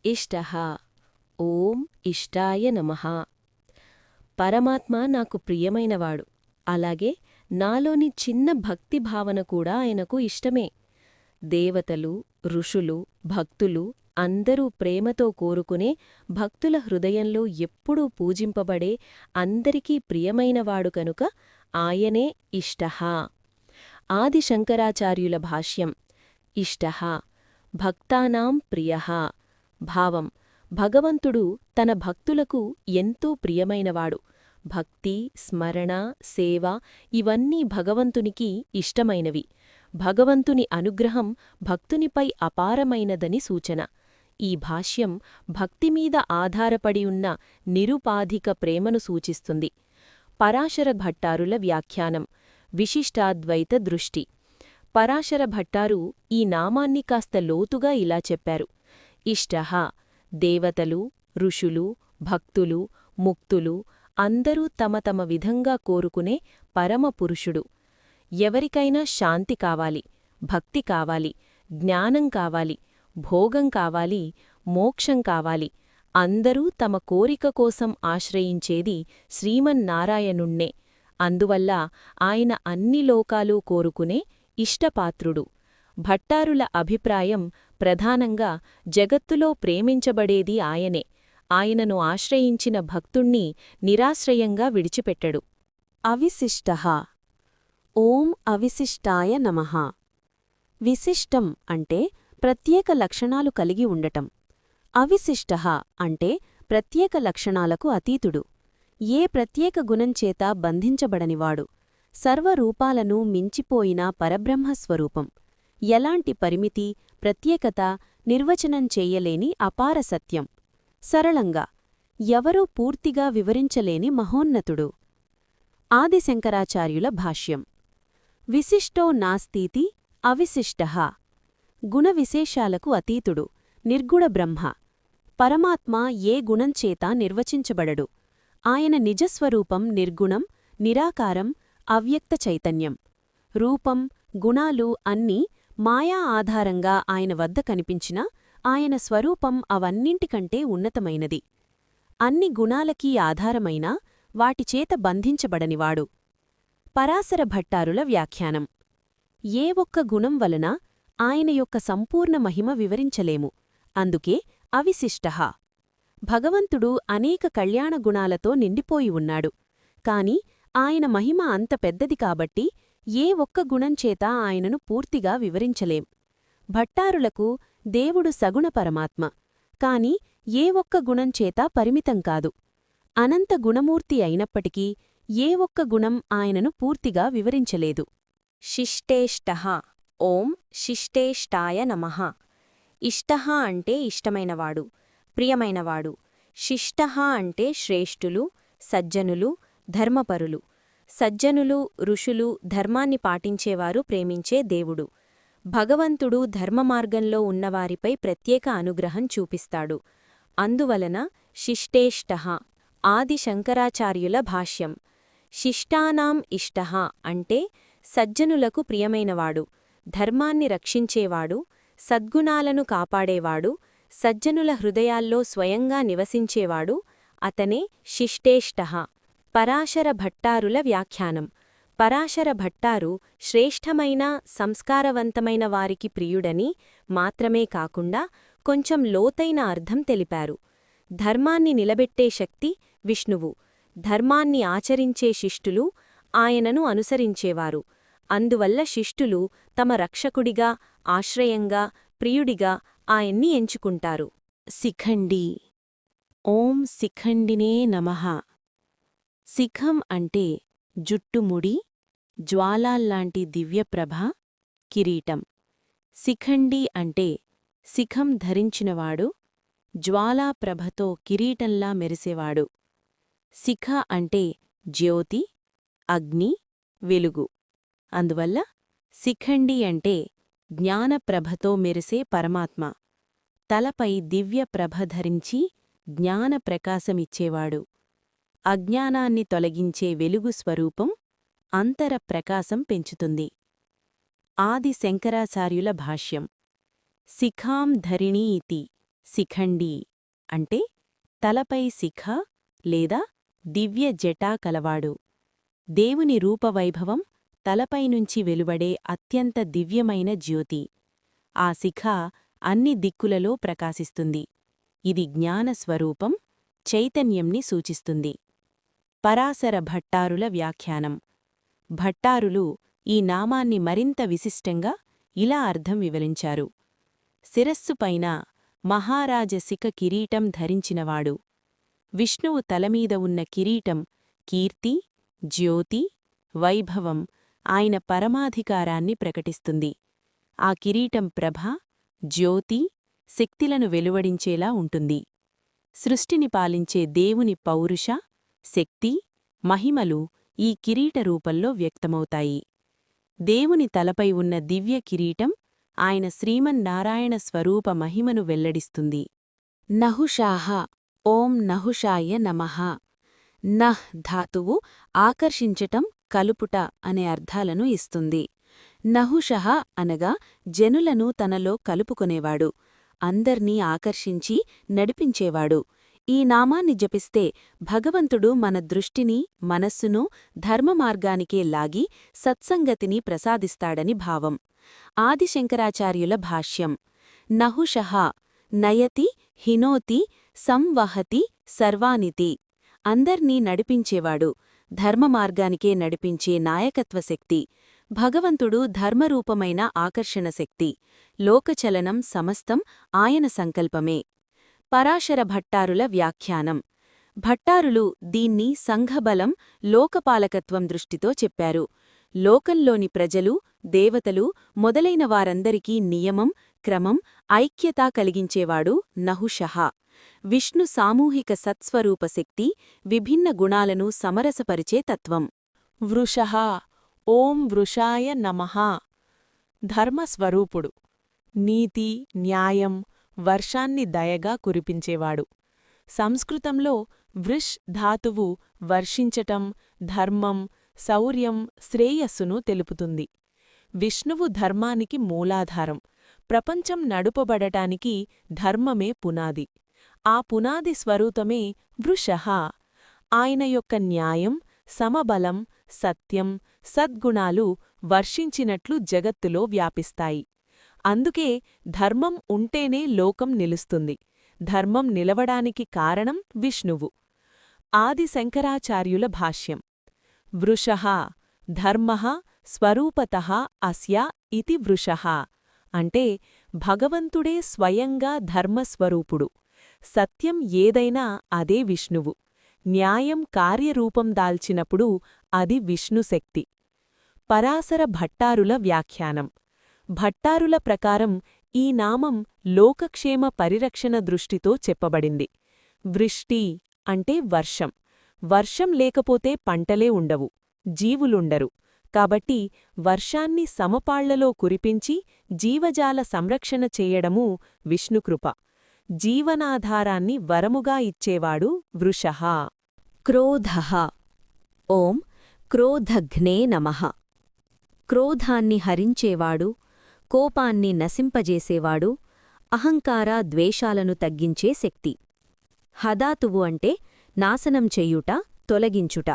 ఇష్టః. ఓం ఇష్టాయ నమః. పరమాత్మ నాకు ప్రియమైనవాడు. అలాగే నాలోని చిన్న భక్తి భావన కూడా ఆయనకు ఇష్టమే. దేవతలు, ఋషులు, భక్తులు అందరూ ప్రేమతో కోరుకునే భక్తుల హృదయంలో ఎప్పుడూ పూజింపబడే అందరికీ ప్రియమైనవాడు కనుక ఆయనే ఇష్టః. ఆది శంకరాచార్యుల భాష్యం. ఇష్టః భక్తానాం ప్రియః. భావం: భగవంతుడు తన భక్తులకు ఎంతో ప్రియమైనవాడు. భక్తి, స్మరణ, సేవ ఇవన్నీ భగవంతునికి ఇష్టమైనవి. భగవంతుని అనుగ్రహం భక్తునిపై అపారమైనదని సూచన. ఈ భాష్యం భక్తిమీద ఆధారపడి ఉన్న నిరుపాధిక ప్రేమను సూచిస్తుంది. పరాశర భట్టారుల వ్యాఖ్యానం. విశిష్టాద్వైత దృష్టి. పరాశర భట్టారు ఈ నామాన్ని కాస్త లోతుగా ఇలా చెప్పారు. ఇష్టః దేవతలు, ఋషులు, భక్తులు, ముక్తులు అందరూ తమ తమ విధంగా కోరుకునే పరమపురుషుడు. ఎవరికైనా శాంతి కావాలి, భక్తి కావాలి, జ్ఞానం కావాలి, భోగం కావాలి, మోక్షం కావాలి. అందరూ తమ కోరిక కోసం ఆశ్రయించేది శ్రీమన్నారాయణుణ్ణే. అందువల్ల ఆయన అన్ని లోకాలు కోరుకునే ఇష్టపాత్రుడు. భట్టారుల అభిప్రాయం ప్రధానంగా జగత్తులో ప్రేమించబడేది ఆయనే. ఆయనను ఆశ్రయించిన భక్తుణ్ణి నిరాశ్రయంగా విడిచిపెట్టడు. అవిశిష్టః. ఓం అవిశిష్టాయ నమః. విశిష్టం అంటే ప్రత్యేక లక్షణాలు కలిగి ఉండటం. అవిశిష్టః అంటే ప్రత్యేక లక్షణాలకు అతీతుడు. ఏ ప్రత్యేక గుణంచేత బంధించబడనివాడు. సర్వరూపాలను మించిపోయిన పరబ్రహ్మస్వరూపం. ఎలాంటి పరిమితి, ప్రత్యేకత నిర్వచనం చెయ్యలేని అపార సత్యం. సరళంగా ఎవరూ పూర్తిగా వివరించలేని మహోన్నతుడు. ఆదిశంకరాచార్యుల భాష్యం. విశిష్టో నాస్తీతి అవిశిష్టః. గుణవిశేషాలకు అతీతుడు, నిర్గుణ బ్రహ్మ. పరమాత్మ ఏ గుణంచేత నిర్వచించబడడు. ఆయన నిజస్వరూపం నిర్గుణం, నిరాకారం, అవ్యక్త చైతన్యం. రూపం, గుణాలు అన్నీ మాయా ఆధారంగా ఆయన వద్ద కనిపించినా ఆయన స్వరూపం అవన్నింటికంటే ఉన్నతమైనది. అన్ని గుణాలకీ ఆధారమైనా వాటిచేత బంధించబడనివాడు. పరాశర భట్టారుల వ్యాఖ్యానం. ఏ ఒక్క గుణం వలన ఆయన యొక్క సంపూర్ణ మహిమ వివరించలేము. అందుకే అవిశిష్టః. భగవంతుడు అనేక కళ్యాణ గుణాలతో నిండిపోయి ఉన్నాడు. కాని ఆయన మహిమ అంత పెద్దది కాబట్టి ఏ ఒక్క గుణంచేత ఆయనను పూర్తిగా వివరించలేం. భట్టారులకు దేవుడు సగుణ పరమాత్మ. కాని ఏ ఒక్క గుణంచేత పరిమితం కాదు. అనంత గుణమూర్తి అయినప్పటికీ ఏ ఒక్క గుణం ఆయనను పూర్తిగా వివరించలేదు. శిష్టేష్టః. ఓం శిష్టేష్టాయ నమః. ఇష్టః అంటే ఇష్టమైనవాడు, ప్రియమైనవాడు. శిష్టః అంటే శ్రేష్ఠులు, సజ్జనులు, ధర్మపరులు. సజ్జనులు, ఋషులు, ధర్మాన్ని పాటించేవారు ప్రేమించే దేవుడు. భగవంతుడు ధర్మమార్గంలో ఉన్నవారిపై ప్రత్యేక అనుగ్రహం చూపిస్తాడు. అందువలన శిష్టేష్టః. ఆది శంకరాచార్యుల భాష్యం. శిష్టానాం ఇష్టః అంటే సజ్జనులకు ప్రియమైనవాడు, ధర్మాన్ని రక్షించేవాడు, సద్గుణాలను కాపాడేవాడు, సజ్జనుల హృదయాల్లో స్వయంగా నివసించేవాడు. అతనే శిష్టేష్టః. పరాశర భట్టారుల వ్యాఖ్యానం. పరాశర భట్టారు శ్రేష్ఠమైన, సంస్కారవంతమైన వారికి ప్రియుడని మాత్రమే కాకుండా కొంచెం లోతైన అర్థం తెలిపారు. ధర్మాన్ని నిలబెట్టే శక్తి విష్ణువు. ధర్మాన్ని ఆచరించే శిష్టులు ఆయనను అనుసరించేవారు. అందువల్ల శిష్టులు తమ రక్షకుడిగా, ఆశ్రయంగా, ప్రియుడిగా ఆయన్ని ఎంచుకుంటారు. శిఖండి. ఓం శిఖండినే నమః. శిఖం అంటే జుట్టుముడి, జ్వాలాల్లాంటి దివ్యప్రభ, కిరీటం. శిఖండి అంటే శిఖం ధరించినవాడు, జ్వాలాప్రభతో కిరీటంలా మెరిసేవాడు. శిఖ అంటే జ్యోతి, అగ్ని, వెలుగు. అందువల్ల శిఖండి అంటే జ్ఞానప్రభతో మెరిసే పరమాత్మ. తలపై దివ్యప్రభ ధరించి జ్ఞానప్రకాశమిచ్చేవాడు. అజ్ఞానాన్ని తొలగించే వెలుగు స్వరూపం అంతర ప్రకాశం పెంచుతుంది. ఆది శంకరాచార్యుల భాష్యం. శిఖాం ధరిణీ ఇతి శిఖండి అంటే తలపై శిఖ లేదా దివ్య జటా కలవాడు. దేవుని రూపవైభవం తలపైనుంచి వెలువడే అత్యంత దివ్యమైన జ్యోతి. ఆ శిఖ అన్ని దిక్కులలో ప్రకాశిస్తుంది. ఇది జ్ఞానస్వరూపం, చైతన్యంని సూచిస్తుంది. పరాశర భట్టారుల వ్యాఖ్యానం. భట్టారులు ఈ నామాన్ని మరింత విశిష్టంగా ఇలా అర్థం వివరించారు: శిరస్సుపైన మహారాజ శిఖ కిరీటం ధరించినవాడు. విష్ణువు తలమీద ఉన్న కిరీటం కీర్తి, జ్యోతి, వైభవం, ఆయన పరమాధికారాన్ని ప్రకటిస్తుంది. ఆ కిరీటం ప్రభ, జ్యోతి, శక్తిలను వెలువడించేలా ఉంటుంది. సృష్టిని పాలించే దేవుని పౌరుష, శక్తి, మహిమలు ఈ కిరీట రూపంలో వ్యక్తమవుతాయి. దేవుని తలపై ఉన్న దివ్య కిరీటం ఆయన శ్రీమన్నారాయణ స్వరూప మహిమను వెల్లడిస్తుంది. నహుషాహ ఓం నహుషాయ నమః. నహ్ ధాతువు ఆకర్షించటం, కలుపుట అనే అర్థాలను ఇస్తుంది. నహుషః అనగా జనులను తనలో కలుపుకొనేవాడు, అందర్నీ ఆకర్షించి నడిపించేవాడు. ఈ నామాన్ని జపిస్తే భగవంతుడు మన దృష్టిని, మనస్సును ధర్మమార్గానికే లాగి సత్సంగతిని ప్రసాదిస్తాడని భావం. ఆదిశంకరాచార్యుల భాష్యం. నహుషః నయతి, హినోతి, సంవహతి సర్వానితి. అందర్నీ నడిపించేవాడు, ధర్మమార్గానికే నడిపించే నాయకత్వశక్తి. భగవంతుడు ధర్మరూపమైన ఆకర్షణశక్తి. లోకచలనం సమస్తం ఆయన సంకల్పమే. పరాశర భట్టారుల వ్యాఖ్యానం. భట్టారులు దీన్ని సంఘబలం, లోకపాలకత్వం దృష్టితో చెప్పారు. లోకంలోని ప్రజలు, దేవతలు మొదలైన వారందరికీ నియమం, క్రమం, ఐక్యత కలిగించేవాడు నహుషః. విష్ణు సామూహిక సత్స్వరూప శక్తి, విభిన్న గుణాలను సమరసపరిచే తత్వం. వృషః ఓం వృషాయ నమః. ధర్మస్వరూపుడు. నీతి, న్యాయం, వర్షాన్ని దయగా కురిపించేవాడు. సంస్కృతంలో వృష్ ధాతువు వర్షించటం, ధర్మం, శౌర్యం, శ్రేయస్సును తెలుపుతుంది. విష్ణువు ధర్మానికి మూలాధారం. ప్రపంచం నడుపబడటానికి ధర్మమే పునాది. ఆ పునాది స్వరూపమే వృషః. ఆయన యొక్క న్యాయం, సమబలం, సత్యం, సద్గుణాలు వర్షించినట్లు జగత్తులో వ్యాపిస్తాయి. అందుకే ధర్మం ఉంటేనే లోకం నిలుస్తుంది. ధర్మం నిలవడానికి కారణం విష్ణువు. ఆది శంకరాచార్యుల భాష్యం. వృషః ధర్మః స్వరూపతః అస్య ఇతి వృషః అంటే భగవంతుడే స్వయంగా ధర్మస్వరూపుడు. సత్యం ఏదైనా అదే విష్ణువు. న్యాయం కార్యరూపం దాల్చినప్పుడు అది విష్ణుశక్తి. పరాశర భట్టారుల వ్యాఖ్యానం. భట్టారుల ప్రకారం ఈ నామం లోకక్షేమ పరిరక్షణ దృష్టితో చెప్పబడింది. వృష్టి అంటే వర్షం. వర్షం లేకపోతే పంటలే ఉండవు, జీవులుండరు. కాబట్టి వర్షాన్ని సమపాళ్లలో కురిపించి జీవజాల సంరక్షణ చేయడమూ విష్ణుకృప. జీవనాధారాన్ని వరముగా ఇచ్చేవాడు వృషః. క్రోధః ఓం క్రోధఘ్నే నమః. క్రోధాన్ని హరించేవాడు, కోపాన్ని నశింపజేసేవాడు, అహంకార ద్వేషాలను తగ్గించే శక్తి. హదాతువు అంటే నాశనం చెయ్యుట, తొలగించుట.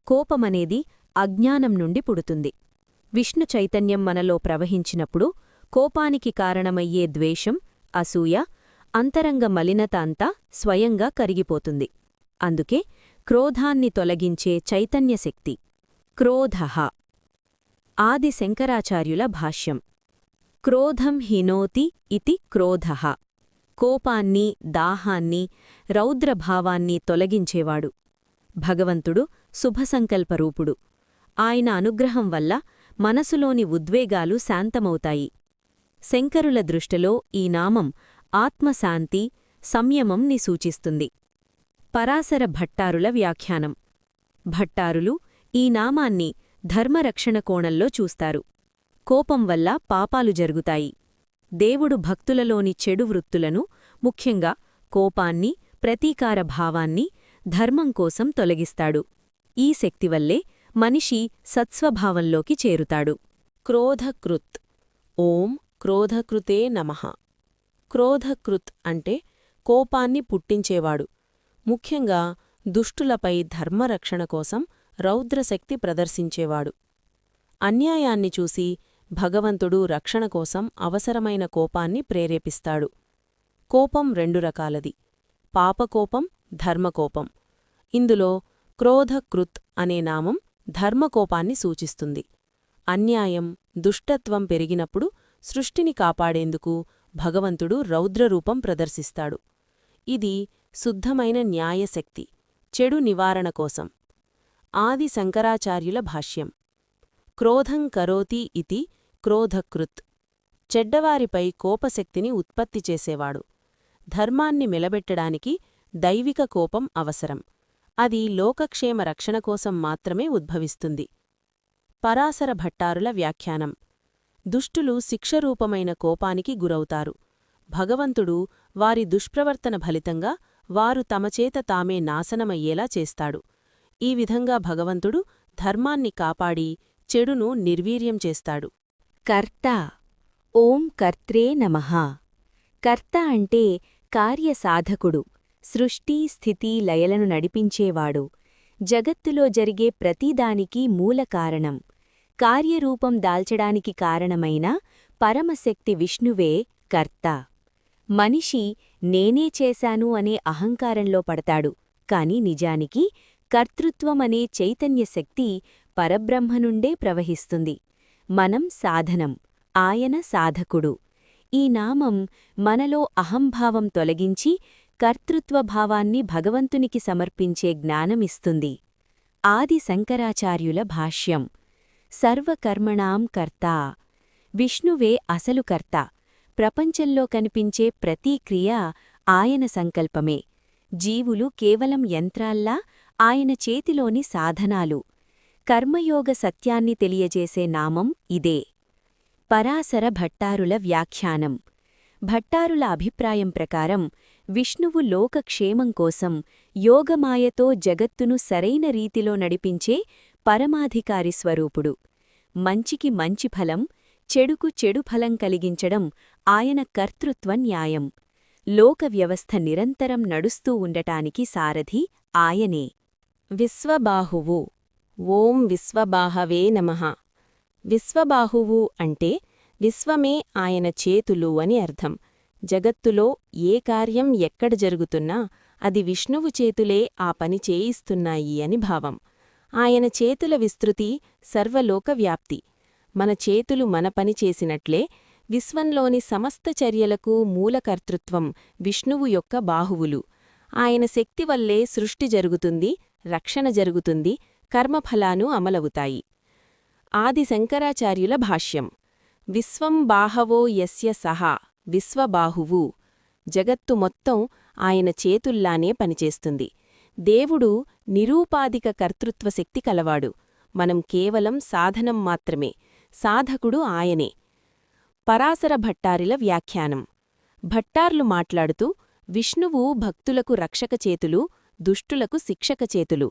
కోపమనేది అజ్ఞానం నుండి పుడుతుంది. విష్ణు చైతన్యం మనలో ప్రవహించినప్పుడు కోపానికి కారణమయ్యే ద్వేషం, అసూయ, అంతరంగ మలినత అంతా స్వయంగా కరిగిపోతుంది. అందుకే క్రోధాన్ని తొలగించే చైతన్యశక్తి క్రోధః. ఆది శంకరాచార్యుల భాష్యం. క్రోధం హినోతి ఇతి క్రోధః. కోపాన్ని, దాహాన్ని, రౌద్రభావాన్ని తొలగించేవాడు. భగవంతుడు శుభసంకల్పరూపుడు. ఆయన అనుగ్రహం వల్ల మనసులోని ఉద్వేగాలు శాంతమవుతాయి. శంకరుల దృష్టిలో ఈ నామం ఆత్మశాంతి, సంయమంని సూచిస్తుంది. పరాశర భట్టారుల వ్యాఖ్యానం. భట్టారులు ఈ నామాన్ని ధర్మరక్షణ కోణంలో చూస్తారు. కోపం వల్ల పాపాలు జరుగుతాయి. దేవుడు భక్తులలోని చెడు వృత్తులను, ముఖ్యంగా కోపాన్ని, ప్రతీకార భావాన్ని ధర్మం కోసం తొలగిస్తాడు. ఈ శక్తివల్లే మనిషి సత్స్వభావంలోకి చేరుతాడు. క్రోధకృత్ ఓం క్రోధకృతే నమః. క్రోధకృత్ అంటే కోపాన్ని పుట్టించేవాడు. ముఖ్యంగా దుష్టులపై ధర్మరక్షణ కోసం రౌద్రశక్తి ప్రదర్శించేవాడు. అన్యాయాన్ని చూసి భగవంతుడు రక్షణ కోసం అవసరమైన కోపాన్ని ప్రేరేపిస్తాడు. కోపం రెండు రకాలది: పాపకోపం, ధర్మకోపం. ఇందులో క్రోధకృత్ అనే నామం ధర్మకోపాన్ని సూచిస్తుంది. అన్యాయం, దుష్టత్వం పెరిగినప్పుడు సృష్టిని కాపాడేందుకు భగవంతుడు రౌద్రరూపం ప్రదర్శిస్తాడు. ఇది శుద్ధమైన న్యాయశక్తి, చెడు నివారణ కోసం. ఆది శంకరాచార్యుల భాష్యం: క్రోధం కరోతి ఇతి క్రోధకృత్. చెడ్డవారిపై కోపశక్తిని ఉత్పత్తి చేసేవాడు. ధర్మాన్ని మెలబెట్టడానికి దైవిక కోపం అవసరం. అది లోకక్షేమ రక్షణ కోసం మాత్రమే ఉద్భవిస్తుంది. పరాశర భట్టారుల వ్యాఖ్యానం: దుష్టులు శిక్షరూపమైన కోపానికి గురవుతారు. భగవంతుడు వారి దుష్ప్రవర్తన ఫలితంగా వారు తమచేత తామే నాశనమయ్యేలా చేస్తాడు. ఈ విధంగా భగవంతుడు ధర్మాన్ని కాపాడి చెడును నిర్వీర్యం చేస్తాడు. కర్త. ఓం కర్త్రే నమః. కర్త అంటే కార్యసాధకుడు, సృష్టి స్థితి లయలను నడిపించేవాడు. జగత్తులో జరిగే ప్రతిదానికి మూలకారణం, కార్యరూపం దాల్చడానికి కారణమైన పరమశక్తి విష్ణువే కర్త. మనిషి నేనే చేశాను అనే అహంకారంలో పడతాడు. కాని నిజానికి కర్తృత్వమనే చైతన్యశక్తి పరబ్రహ్మనుండే ప్రవహిస్తుంది. మనం సాధనం, ఆయన సాధకుడు. ఈ నామం మనలో అహంభావం తొలగించి కర్తృత్వభావాన్ని భగవంతునికి సమర్పించే జ్ఞానమిస్తుంది. ఆది శంకరాచార్యుల భాష్యం: సర్వకర్మణాం కర్తా. విష్ణువే అసలు కర్త. ప్రపంచంలో కనిపించే ప్రతి క్రియ ఆయన సంకల్పమే. జీవులు కేవలం యంత్రాల్లా ఆయన చేతిలోని సాధనాలు. కర్మయోగ సత్యాన్ని తెలియజేసే నామం ఇదే. పరాశర భట్టారుల వ్యాఖ్యానం: భట్టారుల అభిప్రాయం ప్రకారం విష్ణువు లోకక్షేమం కోసం యోగమాయతో జగత్తును సరైన రీతిలో నడిపించే పరమాధికారి స్వరూపుడు. మంచికి మంచి ఫలం, చెడుకు చెడు ఫలం కలిగించడం ఆయన కర్తృత్వ న్యాయం. లోక వ్యవస్థ నిరంతరం నడుస్తూ ఉండటానికి సారథి ఆయనే. విశ్వబాహువు. ఓం విశ్వబాహవే నమః. విశ్వబాహువు అంటే విశ్వమే ఆయన చేతులు అని అర్థం. జగత్తులో ఏ కార్యం ఎక్కడ జరుగుతున్నా అది విష్ణువు చేతులే ఆ పని చేయిస్తున్నాయి అని భావం. ఆయన చేతుల విస్తృతి సర్వలోకవ్యాప్తి. మన చేతులు మన పని చేసినట్లే విశ్వంలోని సమస్త చర్యలకు మూలకర్తృత్వం విష్ణువు యొక్క బాహువులు. ఆయన శక్తి వల్లే సృష్టి జరుగుతుంది, రక్షణ జరుగుతుంది, కర్మఫలాలు అమలవుతాయి. ఆది శంకరాచార్యుల భాష్యం: విశ్వం బాహవో యస్య సహా విశ్వబాహువు. జగత్తు మొత్తం ఆయన చేతుల్లానే పనిచేస్తుంది. దేవుడు నిరూపాధిక కర్తృత్వశక్తి కలవాడు. మనం కేవలం సాధనం మాత్రమే. సాధకుడు ఆయనే. పరాశర భట్టారిల వ్యాఖ్యానం: భట్టార్లు మాట్లాడుతూ విష్ణువు భక్తులకు రక్షక చేతులు, దుష్టులకు శిక్షక చేతులు.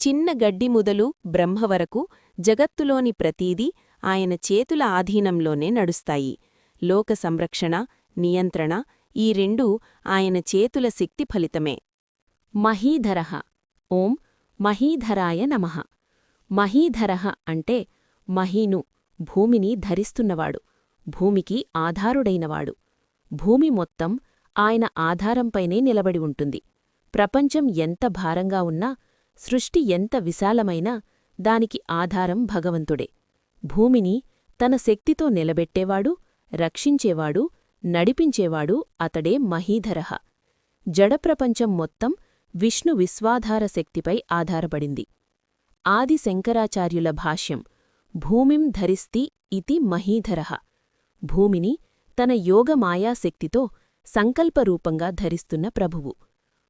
చిన్న గడ్డి మొదలు బ్రహ్మ వరకు జగత్తులోని ప్రతీదీ ఆయన చేతుల ఆధీనంలోనే నడుస్తాయి. లోక సంరక్షణ, నియంత్రణ ఈ రెండూ ఆయన చేతుల శక్తి ఫలితమే. మహీధరః. ఓం మహీధరాయ నమః. మహీధరః అంటే మహీను, భూమిని ధరిస్తున్నవాడు, భూమికి ఆధారుడైనవాడు. భూమి మొత్తం ఆయన ఆధారంపైనే నిలబడి ఉంటుంది. ప్రపంచం ఎంత భారంగా ఉన్నా, సృష్టి ఎంత విశాలమైనా దానికి ఆధారం భగవంతుడే. భూమిని తన శక్తితో నిలబెట్టేవాడు, రక్షించేవాడు, నడిపించేవాడు అతడే మహీధరః. జడప్రపంచం మొత్తం విష్ణు విశ్వాధార శక్తిపై ఆధారపడింది. ఆది శంకరాచార్యుల భాష్యం: భూమిం ధరిస్తి ఇతి మహీధరః. భూమిని తన యోగమాయాశక్తితో సంకల్పరూపంగా ధరిస్తున్న ప్రభువు.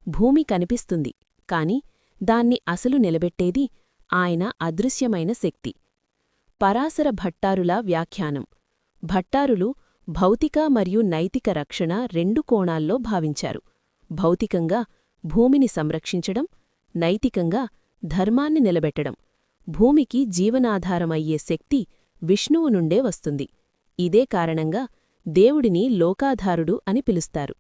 భూమి కనిపిస్తుంది, కాని దాన్ని అసలు నిలబెట్టేది ఆయన అదృశ్యమైన శక్తి. పరాశర భట్టారుల వ్యాఖ్యానం: భట్టారులు భౌతిక మరియు నైతిక రక్షణ రెండు కోణాల్లో భావించారు. భౌతికంగా భూమిని సంరక్షించడం, నైతికంగా ధర్మాన్ని నిలబెట్టడం. భూమికి జీవనాధారమయ్యే శక్తి విష్ణువు నుండే వస్తుంది. ఇదే కారణంగా దేవుడిని లోకాధారుడు అని పిలుస్తారు.